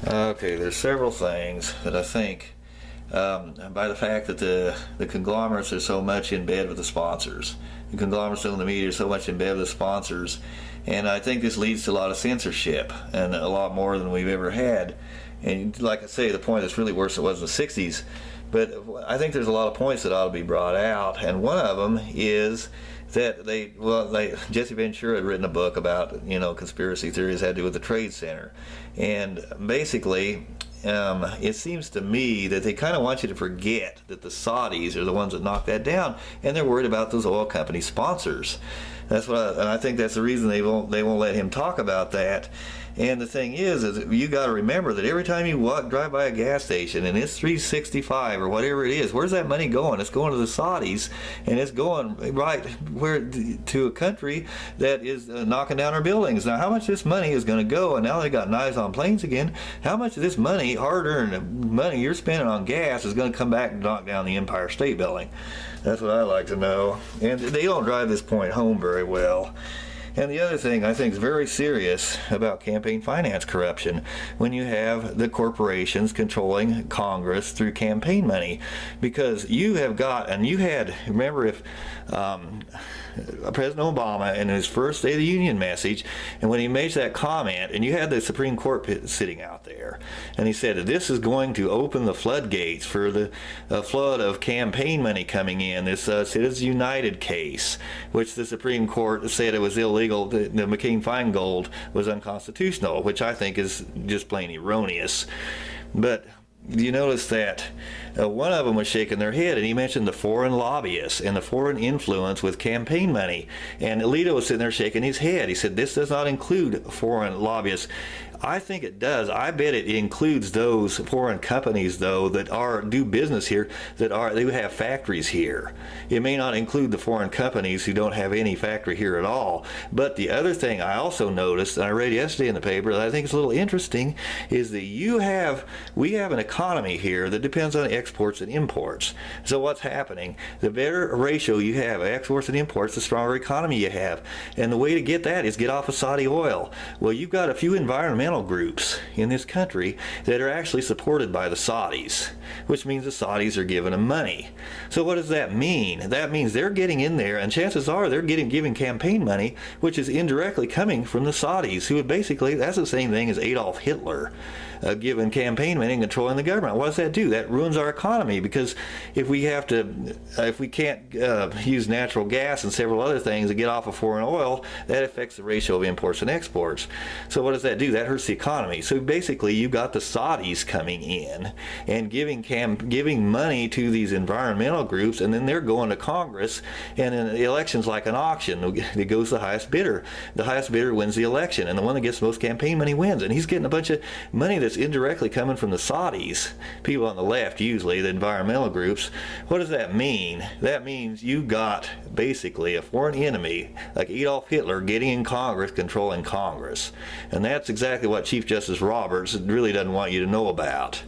Okay, there's several things that I think by the fact that the conglomerates are so much in bed with the sponsors. The conglomerates own the media are so much in bed with the sponsors, and I think this leads to a lot of censorship, and a lot more than we've ever had. And like I say, the point is really worse than it was in the 60s, but I think there's a lot of points that ought to be brought out, and one of them is that Jesse Ventura had written a book about, conspiracy theories had to do with the Trade Center, and basically it seems to me that they kind of want you to forget that the Saudis are the ones that knocked that down, and they're worried about those oil company sponsors. And I think that's the reason they won't let him talk about that. And the thing is you got to remember that every time you drive by a gas station and it's 365 or whatever it is, where's that money going? It's going to the Saudis, and it's going to a country that is knocking down our buildings. Now, how much of this money is going to go? And now they got knives on planes again. How much of this money, hard-earned money you're spending on gas, is going to come back and knock down the Empire State Building? That's what I like to know. And they don't drive this point home very well. And the other thing I think is very serious about campaign finance corruption, when you have the corporations controlling Congress through campaign money, because you have got, and you had, remember if President Obama in his first State of the Union message, and when he makes that comment, and you had the Supreme Court sitting out there, and he said that this is going to open the floodgates for the flood of campaign money coming in, this Citizens United case, which the Supreme Court said it was illegal. The McCain-Feingold was unconstitutional, which I think is just plain erroneous. But you notice that one of them was shaking their head, and he mentioned the foreign lobbyists and the foreign influence with campaign money. And Alito was sitting there shaking his head. He said, this does not include foreign lobbyists. I think it does. I bet it includes those foreign companies, though, that do business here, they have factories here. It may not include the foreign companies who don't have any factory here at all. But the other thing I also noticed, and I read yesterday in the paper, that I think is a little interesting, is that we have an economy here that depends on exports and imports. So what's happening? The better ratio you have of exports and imports, the stronger economy you have. And the way to get that is get off of Saudi oil. Well, you've got a few environmental groups in this country that are actually supported by the Saudis, which means the Saudis are giving them money. So what does that mean? That means they're getting in there, and chances are they're giving campaign money, which is indirectly coming from the Saudis, who would basically, that's the same thing as Adolf Hitler giving campaign money and controlling the government. What does that do? That ruins our economy, because if we can't use natural gas and several other things to get off of foreign oil, that affects the ratio of imports and exports. So what does that do? That hurts the economy. So basically, you've got the Saudis coming in and giving money to these environmental groups, and then they're going to Congress, and in the election's like an auction. It goes to the highest bidder. The highest bidder wins the election, and the one that gets the most campaign money wins. And he's getting a bunch of money that's indirectly coming from the Saudis, people on the left, usually the environmental groups. What does that mean? That means you got basically a foreign enemy like Adolf Hitler getting in Congress, controlling Congress. And that's exactly what Chief Justice Roberts really doesn't want you to know about.